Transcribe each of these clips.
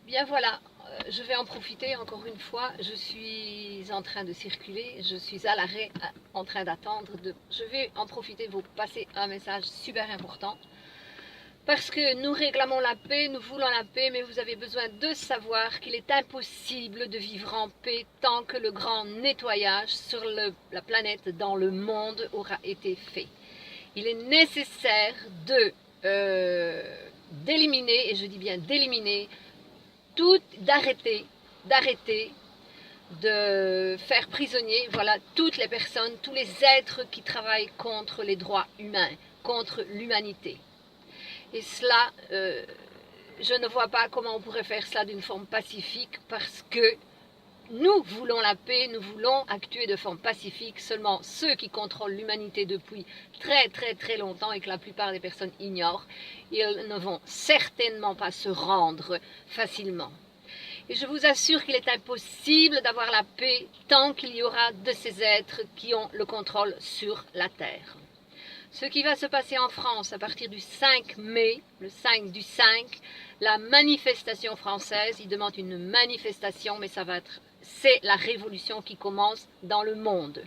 Bien voilà, je vais en profiter encore une fois. Je suis en train de circuler, je suis à l'arrêt en train d'attendre. Je vais en profiter pour passer un message super important. Parce que nous réclamons la paix, nous voulons la paix, mais vous avez besoin de savoir qu'il est impossible de vivre en paix tant que le grand nettoyage sur la planète, dans le monde, aura été fait. Il est nécessaire d'éliminer, et je dis bien d'éliminer, d'arrêter de faire prisonnier, voilà, toutes les personnes, tous les êtres qui travaillent contre les droits humains, contre l'humanité. Et cela, je ne vois pas comment on pourrait faire cela d'une forme pacifique, parce que nous voulons la paix, nous voulons actuer de forme pacifique. Seulement ceux qui contrôlent l'humanité depuis très longtemps et que la plupart des personnes ignorent, ils ne vont certainement pas se rendre facilement. Et je vous assure qu'il est impossible d'avoir la paix tant qu'il y aura de ces êtres qui ont le contrôle sur la terre. Ce qui va se passer en France à partir du 5 mai, le 5 du 5, la manifestation française, ils demandent une manifestation, mais c'est la révolution qui commence dans le monde.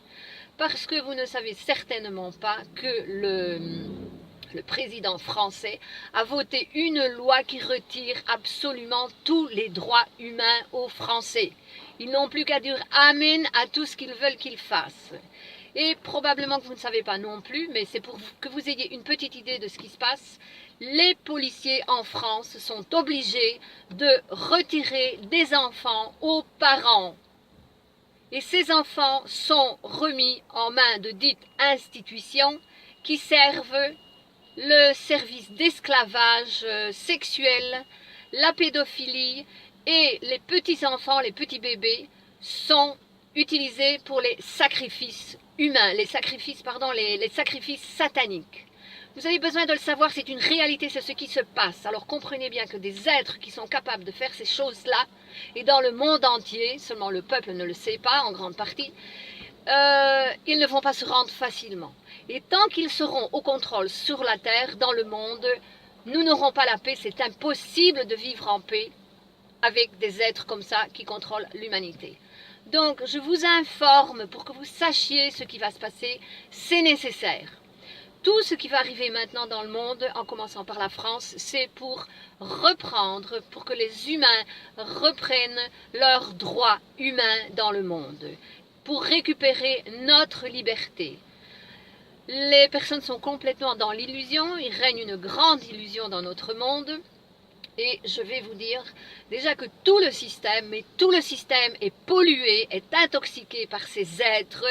Parce que vous ne savez certainement pas que le président français a voté une loi qui retire absolument tous les droits humains aux Français. Ils n'ont plus qu'à dire amen à tout ce qu'ils veulent qu'ils fassent. Et probablement que vous ne savez pas non plus, mais c'est pour que vous ayez une petite idée de ce qui se passe. Les policiers en France sont obligés de retirer des enfants aux parents. Et ces enfants sont remis en main de dites institutions qui servent le service d'esclavage sexuel, la pédophilie, et les petits enfants, les petits bébés sont utilisés pour les sacrifices humains, les sacrifices sataniques. Vous avez besoin de le savoir, c'est une réalité, c'est ce qui se passe. Alors comprenez bien que des êtres qui sont capables de faire ces choses-là, et dans le monde entier, seulement le peuple ne le sait pas en grande partie, ils ne vont pas se rendre facilement. Et tant qu'ils seront au contrôle sur la terre, dans le monde, nous n'aurons pas la paix. C'est impossible de vivre en paix avec des êtres comme ça qui contrôlent l'humanité. Donc je vous informe pour que vous sachiez ce qui va se passer, c'est nécessaire. Tout ce qui va arriver maintenant dans le monde, en commençant par la France, c'est pour reprendre, pour que les humains reprennent leurs droits humains dans le monde, pour récupérer notre liberté. Les personnes sont complètement dans l'illusion, il règne une grande illusion dans notre monde. Et je vais vous dire déjà que tout le système est pollué, est intoxiqué par ces êtres,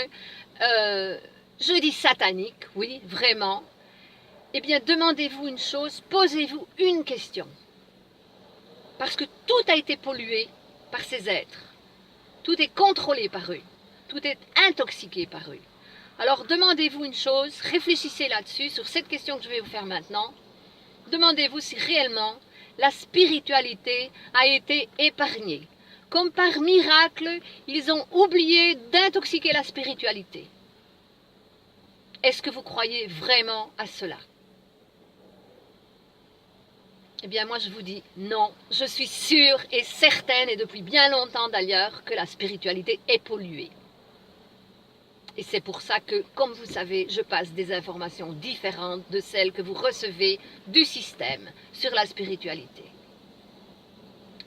je dis sataniques, oui, vraiment. Eh bien, demandez-vous une chose, posez-vous une question. Parce que tout a été pollué par ces êtres. Tout est contrôlé par eux. Tout est intoxiqué par eux. Alors, demandez-vous une chose, réfléchissez là-dessus, sur cette question que je vais vous faire maintenant. Demandez-vous si réellement la spiritualité a été épargnée. Comme par miracle, ils ont oublié d'intoxiquer la spiritualité. Est-ce que vous croyez vraiment à cela? Eh bien, moi, je vous dis non. Je suis sûre et certaine, et depuis bien longtemps d'ailleurs, que la spiritualité est polluée. Et c'est pour ça que, comme vous savez, je passe des informations différentes de celles que vous recevez du système sur la spiritualité.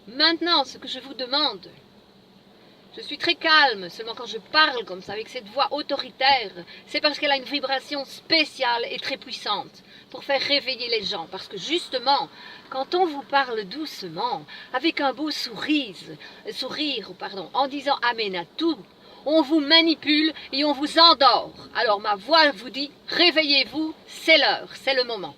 Maintenant, ce que je vous demande, je suis très calme, seulement quand je parle comme ça, avec cette voix autoritaire, c'est parce qu'elle a une vibration spéciale et très puissante pour faire réveiller les gens. Parce que justement, quand on vous parle doucement, avec un beau sourire, en disant amen à tout, on vous manipule et on vous endort. Alors ma voix vous dit, réveillez-vous, c'est l'heure, c'est le moment.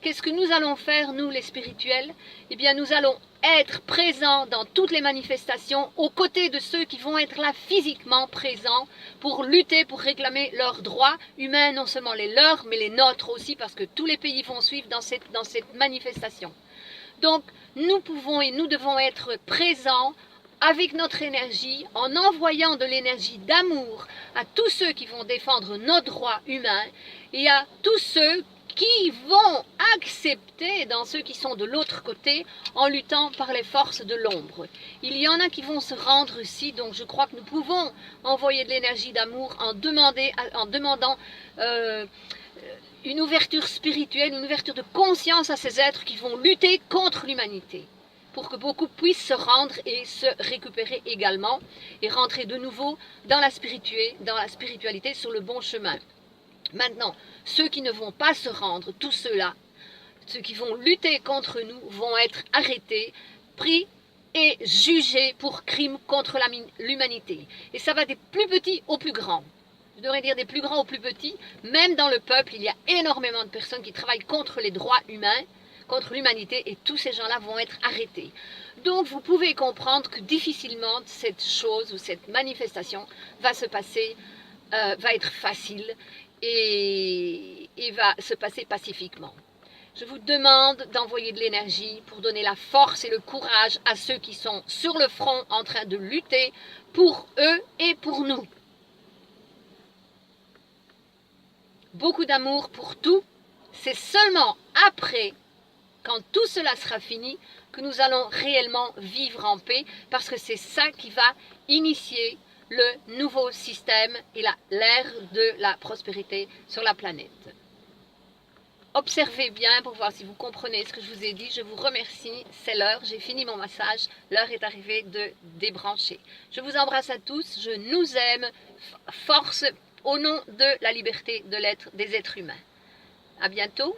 Qu'est-ce que nous allons faire, nous les spirituels? Eh bien, nous allons être présents dans toutes les manifestations, aux côtés de ceux qui vont être là physiquement présents pour lutter, pour réclamer leurs droits humains, non seulement les leurs, mais les nôtres aussi, parce que tous les pays vont suivre dans cette manifestation. Donc, nous pouvons et nous devons être présents avec notre énergie, en envoyant de l'énergie d'amour à tous ceux qui vont défendre nos droits humains et à tous ceux qui vont accepter dans ceux qui sont de l'autre côté en luttant par les forces de l'ombre. Il y en a qui vont se rendre aussi, donc je crois que nous pouvons envoyer de l'énergie d'amour en demandant une ouverture spirituelle, une ouverture de conscience à ces êtres qui vont lutter contre l'humanité, pour que beaucoup puissent se rendre et se récupérer également et rentrer de nouveau dans la spiritualité sur le bon chemin. Maintenant, ceux qui ne vont pas se rendre, tous ceux-là, ceux qui vont lutter contre nous, vont être arrêtés, pris et jugés pour crimes contre l'humanité. Et ça va des plus petits aux plus grands. Je devrais dire des plus grands aux plus petits. Même dans le peuple, il y a énormément de personnes qui travaillent contre les droits humains, contre l'humanité, et tous ces gens-là vont être arrêtés. Donc vous pouvez comprendre que difficilement cette chose ou cette manifestation va se passer, va être facile et va se passer pacifiquement. Je vous demande d'envoyer de l'énergie pour donner la force et le courage à ceux qui sont sur le front en train de lutter pour eux et pour nous. Beaucoup d'amour pour tout. C'est seulement après, quand tout cela sera fini, que nous allons réellement vivre en paix, parce que c'est ça qui va initier le nouveau système et l'ère de la prospérité sur la planète. Observez bien pour voir si vous comprenez ce que je vous ai dit. Je vous remercie, c'est l'heure, j'ai fini mon massage, l'heure est arrivée de débrancher. Je vous embrasse à tous, je nous aime, force au nom de la liberté de l'être des êtres humains. À bientôt.